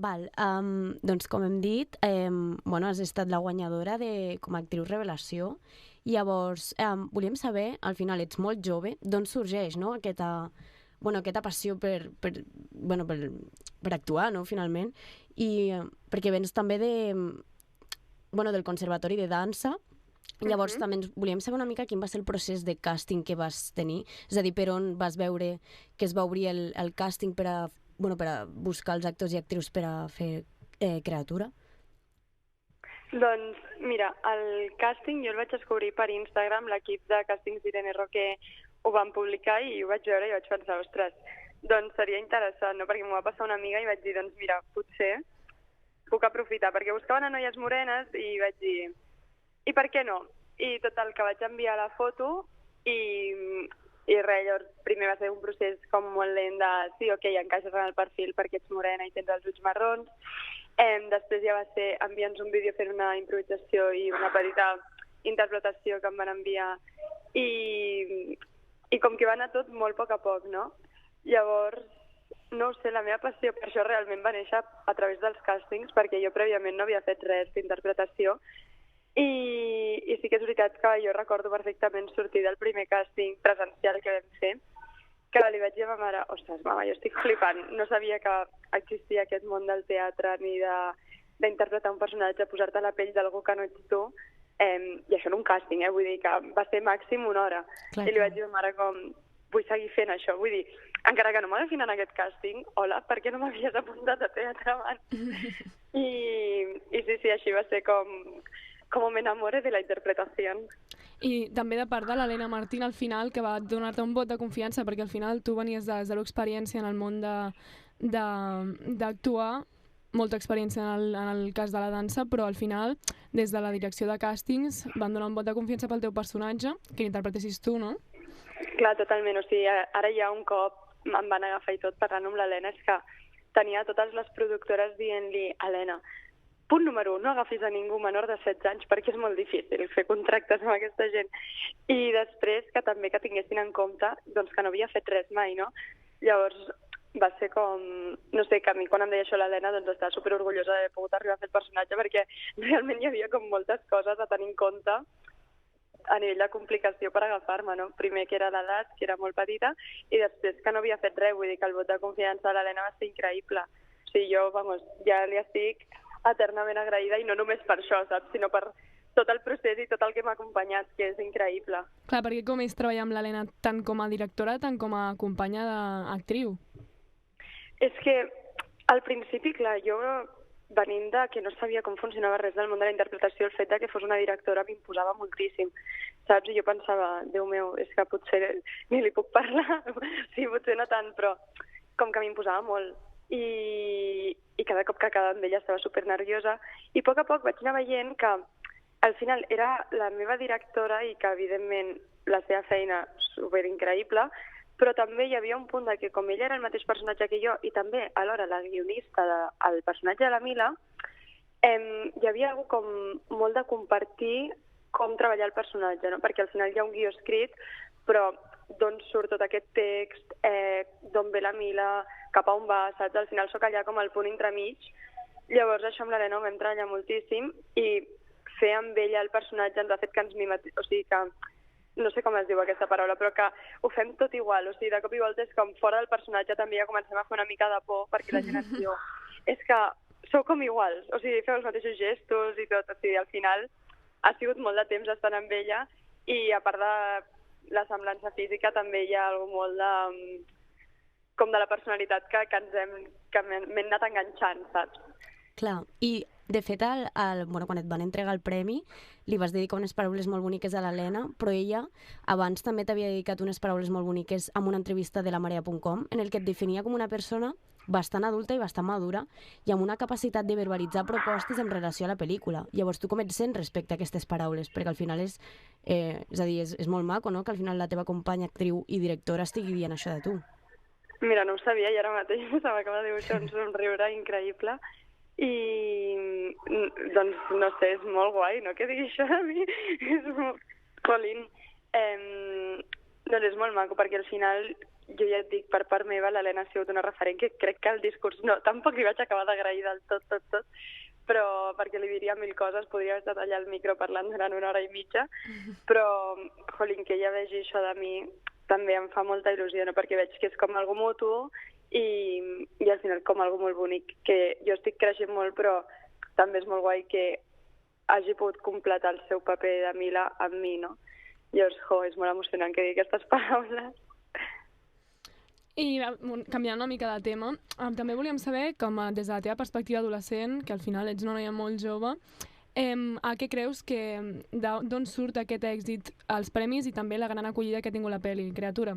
Val, doncs com hem dit, bueno, has estat la guanyadora com a actriu revelació i llavors volíem saber, al final ets molt jove, d'on sorgeix, no? Aquesta passió per actuar, no? Finalment, i perquè vens també del Conservatori de Dansa. Llavors també volíem saber una mica quin va ser el procés de càsting que vas tenir, és a dir, per on vas veure que es va obrir el càsting per a buscar els actors i actrius per a fer creatura. Doncs mira, el càsting jo el vaig descobrir per Instagram, l'equip de càstings d'Irene Roque ho van publicar i ho vaig veure i vaig pensar, ostres, doncs seria interessant, no? Perquè m'ho va passar una amiga i vaig dir, doncs mira, potser puc aprofitar, perquè buscaven a noies morenes i vaig dir, i per què no? I total, que vaig enviar la foto i res, llavors primer va ser un procés com molt lent de sí, ok, encaixes en el perfil perquè ets morena i tens els ulls marrons. Després ja va ser enviar-nos un vídeo fent una improvisació i una petita interpretació que em van enviar i com que va anar tot molt a poc, no? Llavors, no ho sé, la meva passió per això realment va néixer a través dels càstings perquè jo prèviament no havia fet res d'interpretació i sí que és veritat que jo recordo perfectament sortir del primer càsting presencial que vam fer, que li vaig dir a ma mare, ostres, mama, jo estic flipant, no sabia que existia aquest món del teatre ni d'interpretar un personatge, posar-te a la pell d'algú que no ets tu, i això en un càsting, vull dir que va ser màxim una hora. Clar, i li vaig dir a ma mare com, vull seguir fent això, vull dir, encara que no m'agafin en aquest càsting, hola, per què no m'havies apuntat a teatre abans? I sí, així va ser com me enamore de la interpretació. I també de part de l'Helena Martín al final, que va donar-te un vot de confiança, perquè al final tu venies de zero experiència en el món d'actuar, molta experiència en el cas de la dansa, però al final, des de la direcció de càstings, van donar un vot de confiança pel teu personatge, que l'interpretessis tu, no? Clar, totalment. O sigui, ara ja un cop em van agafar i tot parlant amb l'Helena, és que tenia totes les productores dient-li, Helena, punt número 1, no agafis a ningú menor de 16 anys perquè és molt difícil fer contractes amb aquesta gent. I després que també que tinguessin en compte doncs, que no havia fet res mai, no? Llavors va ser com... No sé, que a mi quan em deia això l'Helena doncs estava superorgullosa d'haver pogut arribar a fer el personatge perquè realment hi havia com moltes coses a tenir en compte a nivell de complicació per agafar-me, no? Primer que era l'edat, que era molt petita, i després que no havia fet res, vull dir que el vot de confiança de l'Helena va ser increïble. O sigui, jo, ja li estic eternament agraïda i no només per això, saps? Sinó per tot el procés i tot el que m'ha acompanyat, que és increïble. Clar, perquè com és treballar amb l'Helena tant com a directora, tant com a companya d'actriu? És que al principi, clar, jo venint de que no sabia com funcionava res del món de la interpretació, el fet de que fos una directora m'imposava moltíssim, saps? I jo pensava, Déu meu, és que potser ni li puc parlar, sí, potser no tant, però com que m'imposava molt. I cada cop que quedava amb ella estava supernerviosa i a poc vaig anar veient que al final era la meva directora i que evidentment la seva feina superincreïble, però també hi havia un punt de que com ella era el mateix personatge que jo i també alhora la guionista del personatge de la Mila, hi havia algú com molt de compartir com treballar el personatge, no? Perquè al final hi ha un guió escrit, però d'on surt tot aquest text, d'on ve la Mila, cap a on va, saps? Al final sóc allà com al punt entremig. Llavors això amb l'Helena ho vam treballar moltíssim i fer amb ella el personatge ens ha fet que ens mimetissim, o sigui que, no sé com es diu aquesta paraula, però que ho fem tot igual, o sigui, de cop i volta és com fora del personatge també ja comencem a fer una mica de por perquè la gent ens diu, és que sou com iguals, o sigui, feu els mateixos gestos i tot, o sigui, al final ha sigut molt de temps estant amb ella i a part de la semblança física també hi ha algo molt de com de la personalitat que m'he anat enganxant, saps? Clar, i de fet quan et van entregar el premi li vas dedicar unes paraules molt boniques a l'Helena, però ella abans també t'havia dedicat unes paraules molt boniques en una entrevista de lamarea.com en el que et definia com una persona bastant adulta i bastant madura i amb una capacitat de verbalitzar propostes en relació a la pel·lícula. Llavors, tu com et sents respecte a aquestes paraules? Perquè al final és a dir, és molt maco, no?, que al final la teva companya, actriu i directora estigui dient això de tu. Mira, no ho sabia i ara mateix se m'acaba de dibuixar un somriure increïble i doncs no sé, és molt guai, no?, que digui això de mi, és molt colín. Doncs és molt maco perquè al final jo ja et dic, per part meva, l'Helena ha sigut una referent que crec que el discurs no, tampoc li vaig acabar d'agrair del tot, però perquè li diria 1000 coses, podria haver estat allà al micro parlant durant 1 hora i mitja, però, jolín, que ella vegi això de mi també em fa molta il·lusió, no? Perquè veig que és com algo mutu i al final com algo molt bonic, que jo estic creixent molt, però també és molt guai que hagi pogut completar el seu paper de Mila amb mi, no? Llavors, és molt emocionant que digui aquestes paraules. I canviant una mica de tema, també volíem saber, com des de la teva perspectiva adolescent, que al final ets una noia molt jove, a què creus que d'on surt aquest èxit als premis i també la gran acollida que ha tingut la pel·li, Criatura?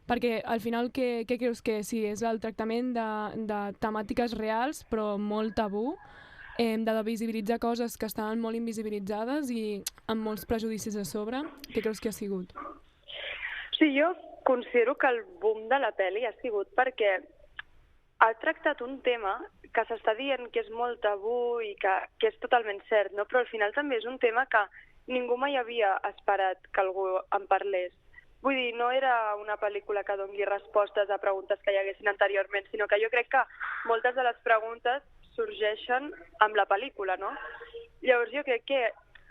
Perquè al final què creus que sí, és el tractament de temàtiques reals però molt tabú, de visibilitzar coses que estaven molt invisibilitzades i amb molts prejudicis a sobre? Què creus que ha sigut? Sí, jo considero que el boom de la pel·li ha sigut perquè ha tractat un tema que s'està dient que és molt tabú i que és totalment cert, no? Però al final també és un tema que ningú mai havia esperat que algú en parlés. Vull dir, no era una pel·lícula que doni respostes a preguntes que hi haguessin anteriorment, sinó que jo crec que moltes de les preguntes sorgeixen amb la pel·lícula, no? Llavors jo crec que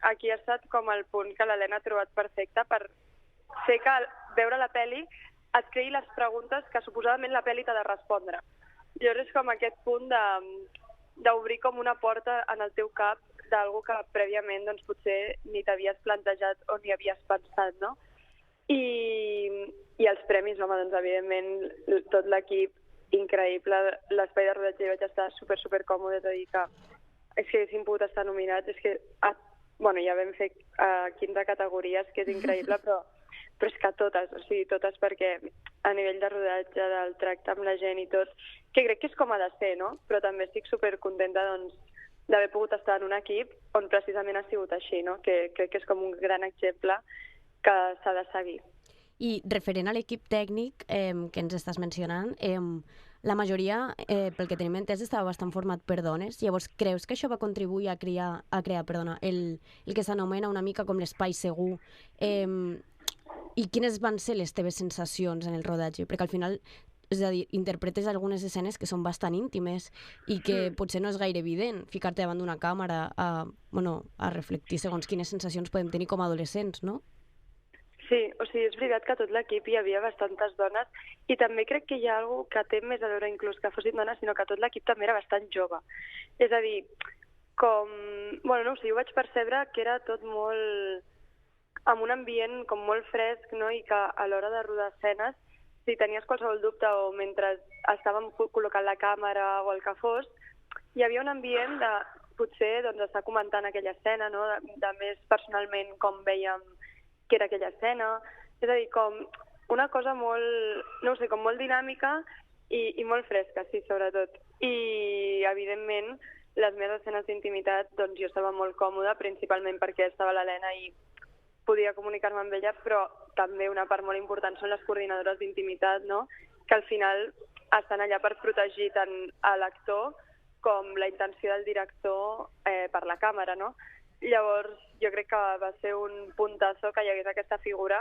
aquí ha estat com el punt que l'Helena ha trobat perfecte per fer que veure la pel·li et creï les preguntes que suposadament la pel·li t'ha de respondre. Llavors és com aquest punt d'obrir com una porta en el teu cap d'algú que prèviament doncs, potser ni t'havies plantejat o ni havies pensat, no? I els premis, home, doncs evidentment tot l'equip increïble, l'espai de rodatge vaig estar super còmode, és a dir que és que haguéssim pogut estar nominats, és que ja vam fer 15 categories, que és increïble, però és que totes, o sigui, totes perquè a nivell de rodatge, del tracte amb la gent i tot, que crec que és com ha de ser, no? Però també estic supercontenta d'haver pogut estar en un equip on precisament ha sigut així, no? Que crec que és com un gran exemple que s'ha de seguir. I referent a l'equip tècnic que ens estàs mencionant, la majoria, pel que tenim entès, estava bastant format per dones. Llavors, creus que això va contribuir a crear el que s'anomena una mica com l'espai segur? I quines van ser les teves sensacions en el rodatge? Perquè al final, és a dir, interpretes algunes escenes que són bastant íntimes i que potser no és gaire evident ficar-te davant d'una càmera a reflectir segons quines sensacions podem tenir com a adolescents, no? Sí, o sigui, és veritat que a tot l'equip hi havia bastantes dones i també crec que hi ha alguna que té més a veure inclús que fossin dones, sinó que tot l'equip també era bastant jove. És a dir, no ho sé, jo vaig percebre que era tot molt amb un ambient com molt fresc, no? I que a l'hora de rodar escenes, si tenies qualsevol dubte o mentre estàvem col·locant la càmera o el que fos, hi havia un ambient de potser estar comentant aquella escena, no? De més personalment com vèiem que era aquella escena, és a dir, com una cosa molt, no ho sé, com molt dinàmica i molt fresca, sí, sobretot. I, evidentment, les meves escenes d'intimitat, doncs jo estava molt còmoda, principalment perquè estava l'Helena i podia comunicar-me amb ella, però també una part molt important són les coordinadores d'intimitat, no? Que al final estan allà per protegir tant a l'actor com la intenció del director per la càmera, no? Llavors, jo crec que va ser un puntazo que hi hagués aquesta figura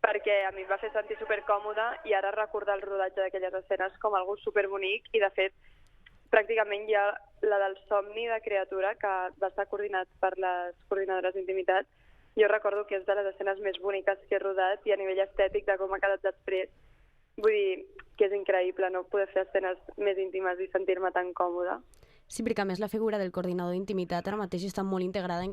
perquè a mi em va fer sentir supercòmoda i ara recordar el rodatge d'aquelles escenes com algo superbonic i, de fet, pràcticament hi ha la del somni de Criatura que va estar coordinat per les coordinadores d'intimitat. Jo recordo que és de les escenes més boniques que he rodat i a nivell estètic de com ha quedat després. Vull dir que és increïble, no? Poder fer escenes més íntimes i sentir-me tan còmoda. Sí, perquè a més la figura del coordinador d'intimitat ara mateix està molt integrada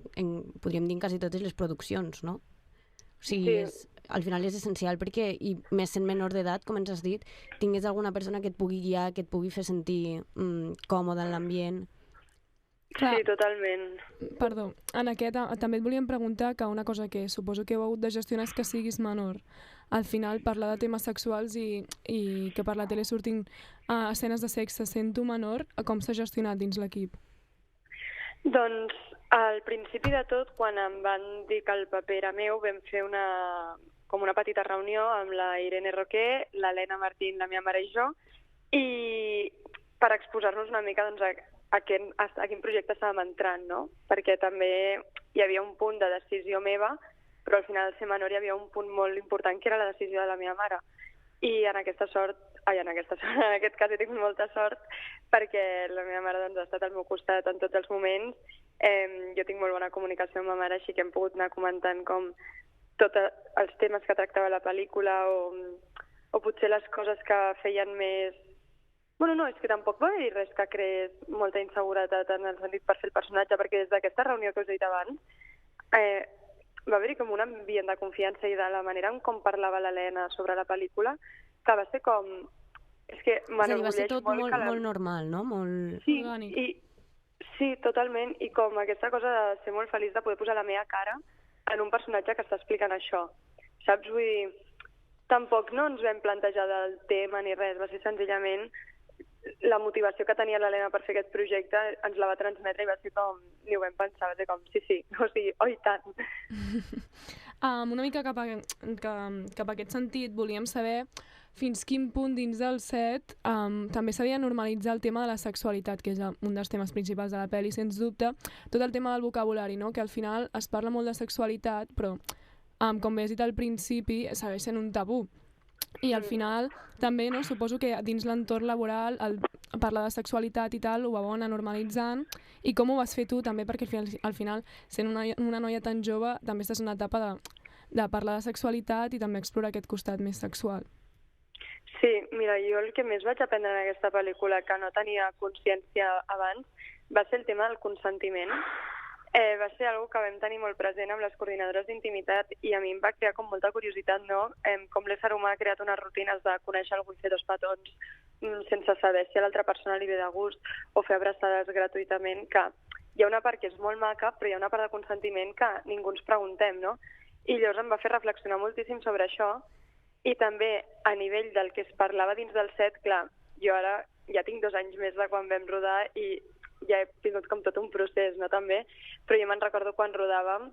podríem dir, en quasi totes les produccions, no? O sigui, Sí. Al final és essencial perquè, i més sent menor d'edat, com ens has dit, tingués alguna persona que et pugui guiar, que et pugui fer sentir còmode en l'ambient. Clar. Sí, totalment. Perdó, en aquest també et volíem preguntar que una cosa que suposo que heu hagut de gestionar és que siguis menor. Al final, parlar de temes sexuals i que per la tele surtin escenes de sexe sent tu menor, com s'ha gestionat dins l'equip? Doncs, al principi de tot, quan em van dir que el paper era meu, vam fer com una petita reunió amb la Irene Roquer, l'Helena Martín, la meva mare i jo, i per exposar-nos una mica doncs, a quin projecte estàvem entrant, no? Perquè també hi havia un punt de decisió meva, però al final, al ser menor, hi havia un punt molt important, que era la decisió de la meva mare. I en aquest cas he tingut molta sort perquè la meva mare doncs, ha estat al meu costat en tots els moments. Jo tinc molt bona comunicació amb ma mare, així que hem pogut anar comentant com tots els temes que tractava la pel·lícula o potser les coses que feien més... Bueno, no, és que tampoc va haver res que creés molta inseguretat en el sentit per fer el personatge, perquè des d'aquesta reunió que us he dit abans va haver-hi com un ambient de confiança i de la manera en com parlava l'Helena sobre la pel·lícula, que va ser com... És que m'enorgulleix va ser tot molt molt normal, no? Molt... Sí, orgànic. sí, totalment, i com aquesta cosa de ser molt feliç de poder posar la meva cara en un personatge que està explicant això. Saps? Vull dir, tampoc no ens vam plantejar del tema ni res, va ser senzillament la motivació que tenia l'Helena per fer aquest projecte ens la va transmetre i va ser com, ni ho vam pensar, va ser com, sí, o sigui, oi tant. Una mica cap a aquest sentit volíem saber fins quin punt dins del set també s'havia de normalitzar el tema de la sexualitat, que és un dels temes principals de la pel·li, sens dubte, tot el tema del vocabulari, no? Que al final es parla molt de sexualitat, però com bé has dit al principi, segueix sent un tabú. I al final també suposo que dins l'entorn laboral parlar de sexualitat i tal ho va anar normalitzant. I com ho vas fer tu també? Perquè al final sent una noia tan jove també estàs en una etapa de parlar de sexualitat i també explorar aquest costat més sexual. Sí, mira, jo el que més vaig aprendre en aquesta pel·lícula que no tenia consciència abans va ser el tema del consentiment. Va ser una que vam tenir molt present amb les coordinadores d'intimitat i a mi em va crear com molta curiositat, no? Com l'ésser humà ha creat unes rutines de conèixer algú i fer 2 petons sense saber si a l'altra persona li ve de gust o fer abraçades gratuïtament, que hi ha una part que és molt maca, però hi ha una part de consentiment que ningú ens preguntem, no? I llavors em va fer reflexionar moltíssim sobre això i també a nivell del que es parlava dins del set, clar, jo ara ja tinc 2 anys més de quan vam rodar i ja he tingut com tot un procés, no, també? Però jo me'n recordo quan rodàvem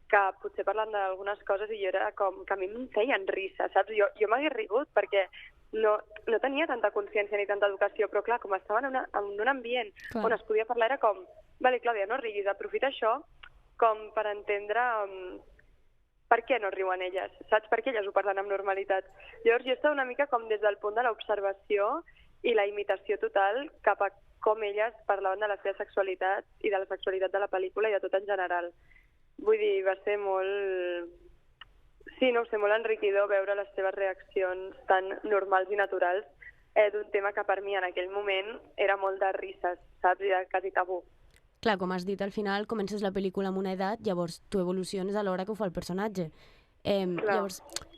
que potser parlant d'algunes coses i jo era com que a mi em feien risa, saps? Jo m'hagués rigut perquè no tenia tanta consciència ni tanta educació, però clar, com estava en un ambient on es podia parlar era com, vale, Clàudia, no riguis, aprofita això com per entendre per què no riuen elles, saps? Per què elles ho parlen amb normalitat. Llavors jo estava una mica com des del punt de l'observació i la imitació total cap a com elles parlaven de la seva sexualitat i de la sexualitat de la pel·lícula i de tot en general. Vull dir, va ser molt... Sí, no ho sé, molt enriquidor veure les seves reaccions tan normals i naturals d'un tema que per mi en aquell moment era molt de risses, saps? I de quasi tabú. Clar, com has dit, al final comences la pel·lícula amb una edat, llavors tu evoluciones a l'hora que ho fa el personatge. Llavors,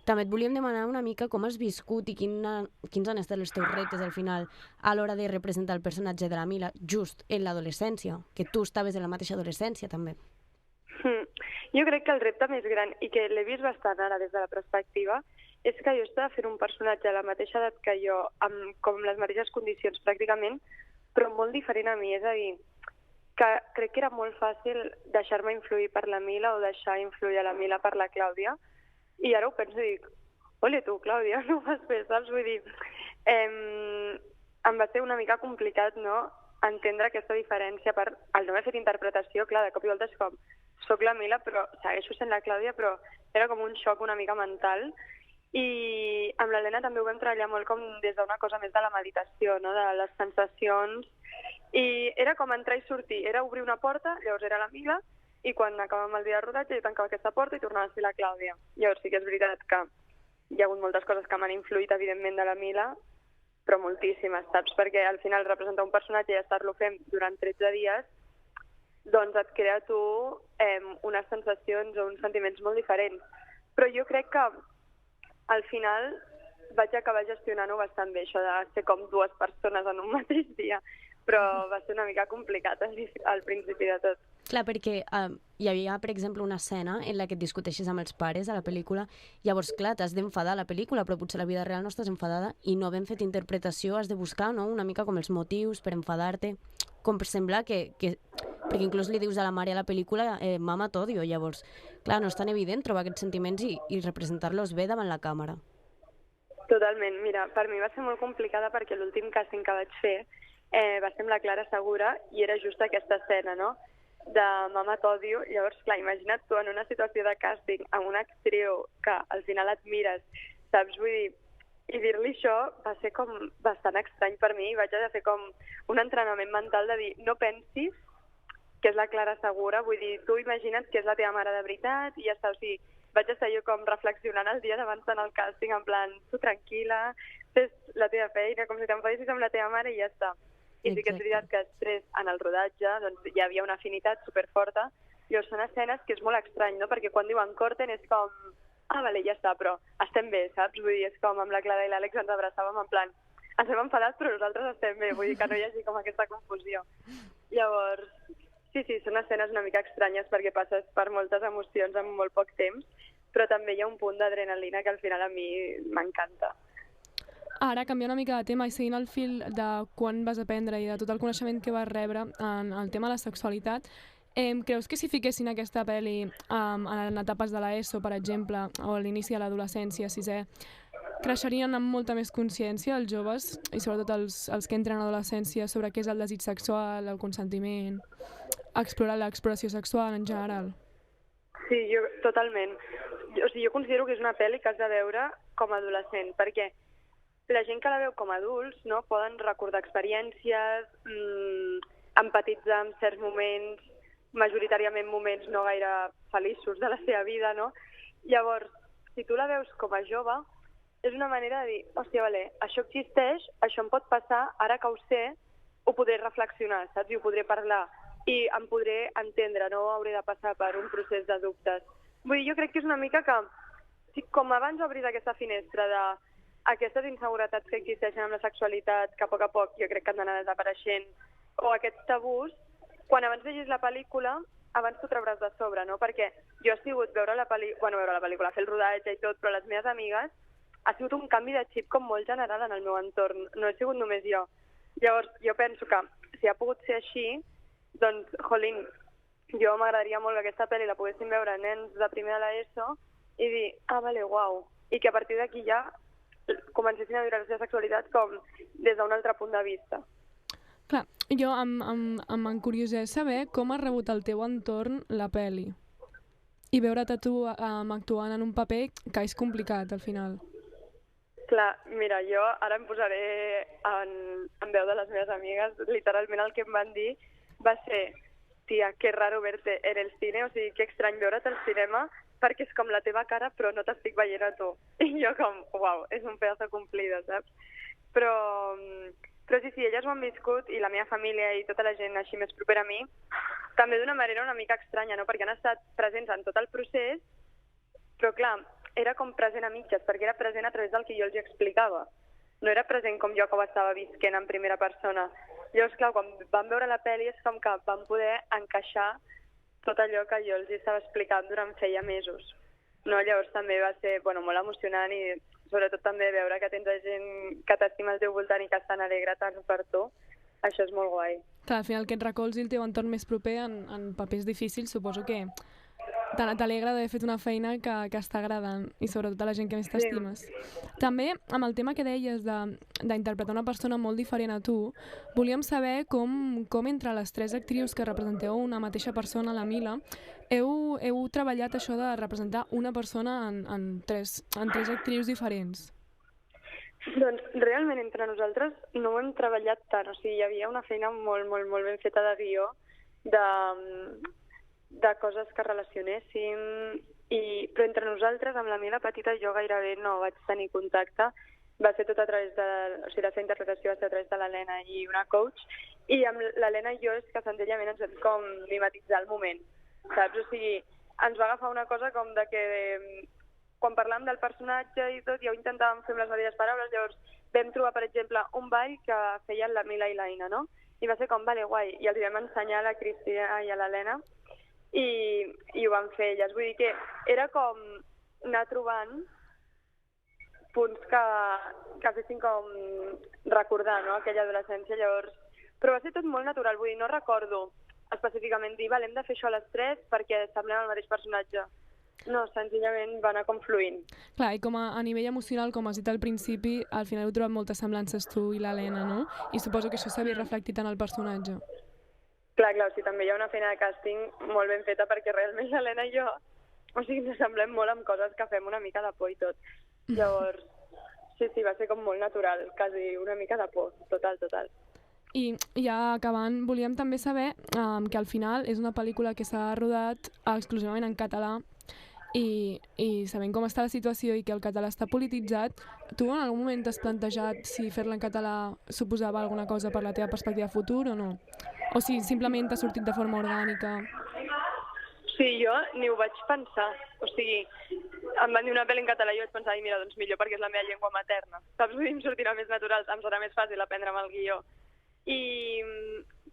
també et volíem demanar una mica com has viscut i quins han estat els teus reptes al final a l'hora de representar el personatge de la Mila just en l'adolescència, que tu estaves en la mateixa adolescència també. Jo crec que el repte més gran, i que l'he vist bastant ara des de la perspectiva, és que jo estava fent un personatge a la mateixa edat que jo, com les mateixes condicions pràcticament, però molt diferent a mi, és a dir, que crec que era molt fàcil deixar-me influir per la Mila o deixar influir a la Mila per la Clàudia, i ara ho penso i dic, ole tu, Clàudia, no ho vas fer, saps? Vull dir, em va ser una mica complicat, no?, entendre aquesta diferència per el no haver fet interpretació, clar, de cop i volta és com, soc la Mila, però segueixo sent la Clàudia, però era com un xoc una mica mental. I amb l'Helena també ho vam treballar molt com des d'una cosa més de la meditació, no?, de les sensacions. I era com entrar i sortir, era obrir una porta, llavors era la Mila, i quan acabàvem el dia de rodatge jo tancava aquesta porta i tornava a ser la Clàudia. Llavors sí que és veritat que hi ha hagut moltes coses que m'han influït, evidentment, de la Mila, però moltíssimes, saps? Perquè al final representar un personatge i estar-lo fent durant 13 dies, doncs et crea a tu unes sensacions o uns sentiments molt diferents. Però jo crec que al final vaig acabar gestionant-ho bastant bé, això de ser com 2 persones en un mateix dia, però va ser una mica complicat al principi de tot. Clar, perquè hi havia, per exemple, una escena en la que et discuteixes amb els pares a la pel·lícula, llavors, clar, t'has d'enfadar a la pel·lícula, però potser a la vida real no estàs enfadada i no havent fet interpretació has de buscar, no?, una mica com els motius per enfadar-te, com per semblar que... Perquè inclús li dius a la mare a la pel·lícula mama t'odio, llavors, clar, no és tan evident trobar aquests sentiments i representar-los bé davant la càmera. Totalment, mira, per mi va ser molt complicada perquè l'últim càsting que vaig fer va ser amb la Clara Segura i era just aquesta escena, no?, de mama t'odio. Llavors, clar, imagina't tu en una situació de càsting amb una actriu que al final admires, saps? Vull dir, I dir-li això va ser com bastant estrany per mi, vaig haver de fer com un entrenament mental de dir no pensis que és la Clara segura, vull dir, tu imagina't que és la teva mare de veritat i ja està, o sigui, vaig estar jo com reflexionant el dia d'abans d'anar al càsting, en plan, tu tranquil·la, fes la teva feina, com si t'enfadessis amb la teva mare i ja està. I sí que és veritat que després, en el rodatge, doncs, hi havia una afinitat superforta, i llavors són escenes que és molt estrany, no? Perquè quan diuen corten és com, vale, ja està, però estem bé, saps? Vull dir, és com amb la Clara i l'Àlex ens abraçàvem en plan, ens hem enfadat però nosaltres estem bé, vull dir que no hi hagi com aquesta confusió. Llavors, sí, són escenes una mica estranyes perquè passes per moltes emocions en molt poc temps, però també hi ha un punt d'adrenalina que al final a mi m'encanta. Ara, canviant una mica de tema i seguint el fil de quan vas aprendre i de tot el coneixement que vas rebre en el tema de la sexualitat, creus que si fiquessin aquesta pel·li en etapes de l'ESO, per exemple, o a l'inici de l'adolescència, sisè, creixerien amb molta més consciència els joves i sobretot els que entren a l'adolescència sobre què és el desig sexual, el consentiment, explorar l'exploració sexual en general? Sí, jo totalment. O sigui, jo considero que és una pel·li que has de veure com a adolescent, perquè la gent que la veu com a adults, no, poden recordar experiències, empatitzar amb certs moments, majoritàriament moments no gaire feliços de la seva vida, no? Llavors, si tu la veus com a jove, és una manera de dir, hòstia, vale, això existeix, això em pot passar, ara que ho sé, ho podré reflexionar, saps? I ho podré parlar i em podré entendre, no hauré de passar per un procés de dubtes. Vull dir, jo crec que és una mica que, si com abans obris aquesta finestra d'aquestes inseguretats que existeixen amb la sexualitat, que a poc jo crec que han d'anar desapareixent, o aquests tabús, quan abans vegis la pel·lícula, abans t'ho trauràs de sobre, no? Perquè jo he sigut veure la pel·lícula, fer el rodatge i tot, però les meves amigues ha sigut un canvi de xip com molt general en el meu entorn, no he sigut només jo. Llavors, jo penso que si ha pogut ser així, doncs, jolín, jo m'agradaria molt que aquesta pel·li la poguessin veure nens de primer de l'ESO i dir, vale, guau, i que a partir d'aquí ja comencessin a viure la seva sexualitat com des d'un altre punt de vista. Clar, jo em encurioseix saber com ha rebut el teu entorn la pel·li i veure't a tu actuant en un paper que és complicat al final. Clar, mira, jo ara em posaré en veu de les meves amigues, literalment el que em van dir va ser, tia, que raro verte en el cine, o sigui, que estrany veure't al cinema perquè és com la teva cara però no t'estic veient a tu. I jo com, uau, és un pedazo cumplido, saps? Però sí, elles ho han viscut i la meva família i tota la gent així més propera a mi, també d'una manera una mica estranya, no? Perquè han estat presents en tot el procés, però clar, era com present a mitges, perquè era present a través del que jo els explicava. No era present com jo que ho estava visquent en primera persona. Llavors, clar, quan van veure la pel·li és com que van poder encaixar tot allò que jo els estava explicant durant feia mesos. No, llavors també va ser molt emocionant i sobretot també veure que tens gent que t'estima al teu voltant i que estan alegre tant per tu. Això és molt guai. Clar, al final que et recolzi el teu entorn més proper en papers difícils, suposo que t'alegra d'haver fet una feina que està agradant i sobretot a la gent que més t'estimes. Sí. També, amb el tema que deies d'interpretar una persona molt diferent a tu, volíem saber com entre les tres actrius que representeu una mateixa persona, la Mila, heu treballat això de representar una persona en tres actrius diferents. Doncs realment entre nosaltres no ho hem treballat tant, o sigui, hi havia una feina molt ben feta de guió, de coses que relacionéssim, però entre nosaltres, amb la Mila petita, jo gairebé no vaig tenir contacte. Va ser tot a través la seva interpretació va ser a través de l'Helena i una coach, i amb l'Helena i jo és que senzillament ens vam com mimetitzar el moment, saps? O sigui, ens va agafar una cosa com de que quan parlàvem del personatge i tot, ja ho intentàvem fer amb les mateixes paraules, llavors vam trobar, per exemple, un ball que feien la Mila i l'Aina, no? I va ser com, vale, guai, i els vam ensenyar a la Cristina i a l'Helena, i ho van fer elles. Vull dir que era com anar trobant punts que fessin com recordar, no?, aquella adolescència. Llavors, però va ser tot molt natural, vull dir, no recordo específicament dir, vale, hem de fer això a les tres perquè semblem el mateix personatge. No, senzillament va anar com fluint. Clar, i com a nivell emocional, com has dit al principi, al final heu trobat moltes semblances tu i l'Helena, no? I suposo que això s'havia reflectit en el personatge. Clar, o sigui, també hi ha una feina de càsting molt ben feta perquè realment l'Helena i jo, o sigui, ens semblem molt amb coses que fem una mica de por i tot. Llavors, Sí, va ser com molt natural, quasi una mica de por, total. I ja acabant, volíem també saber que al final és una pel·lícula que s'ha rodat exclusivament en català i sabent com està la situació i que el català està polititzat, tu en algun moment t'has plantejat si fer-la en català suposava alguna cosa per la teva perspectiva de futur o no? O si simplement t'ha sortit de forma orgànica? Sí, jo ni ho vaig pensar. O sigui, em van dir una pel·li en català i jo vaig pensar, mira, doncs millor perquè és la meva llengua materna. Saps? Vull dir, em sortirà més natural, em serà més fàcil aprendre'm el guió.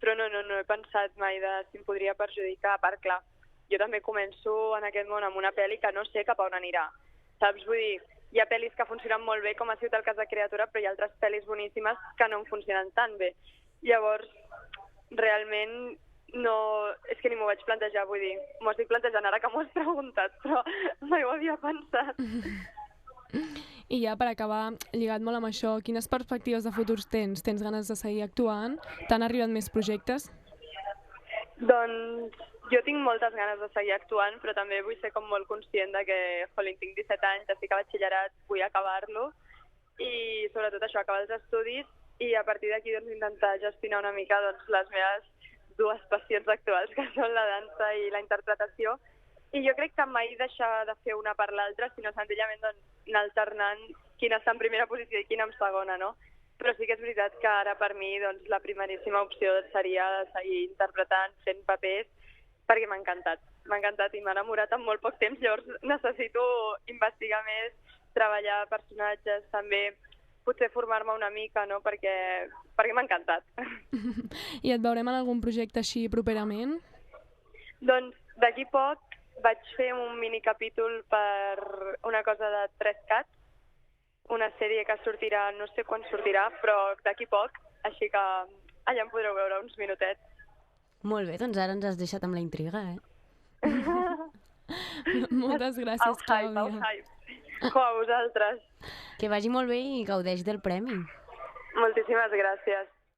Però no he pensat mai de si em podria perjudicar. A part, clar, jo també començo en aquest món amb una pel·li que no sé cap a on anirà. Saps? Vull dir, hi ha pel·lis que funcionen molt bé, com ha sigut el cas de Criatura, però hi ha altres pel·lis boníssimes que no em funcionen tan bé. Llavors, realment, no, és que ni m'ho vaig plantejar, vull dir, m'ho estic plantejant ara que m'ho has preguntat, però mai ho havia pensat. I ja per acabar, lligat molt amb això, quines perspectives de futurs tens? Tens ganes de seguir actuant? T'han arribat més projectes? Doncs jo tinc moltes ganes de seguir actuant, però també vull ser com molt conscient de que, jolín, tinc 17 anys, estic a batxillerat, vull acabar-lo, i sobretot això, acabar els estudis, i a partir d'aquí doncs, intentar gestionar una mica doncs, les meves dues passions actuals, que són la dansa i la interpretació. I jo crec que mai deixar de fer una per l'altra, sinó senzillament doncs, anar alternant quina està en primera posició i quina en segona, no? Però sí que és veritat que ara per mi doncs, la primeríssima opció seria seguir interpretant, fent papers, perquè m'ha encantat i m'ha enamorat en molt poc temps, llavors necessito investigar més, treballar personatges, també potser formar-me una mica, no? perquè m'ha encantat. I et veurem en algun projecte així properament? Doncs d'aquí poc vaig fer un minicapítol per una cosa de 3CAT, una sèrie que sortirà, no sé quan sortirà, però d'aquí poc, així que allà em podreu veure uns minutets. Molt bé, doncs ara ens has deixat amb la intriga, Moltes gràcies, Clàudia. El hype. A vosaltres. Que vagi molt bé i gaudeix del premi. Moltíssimes gràcies.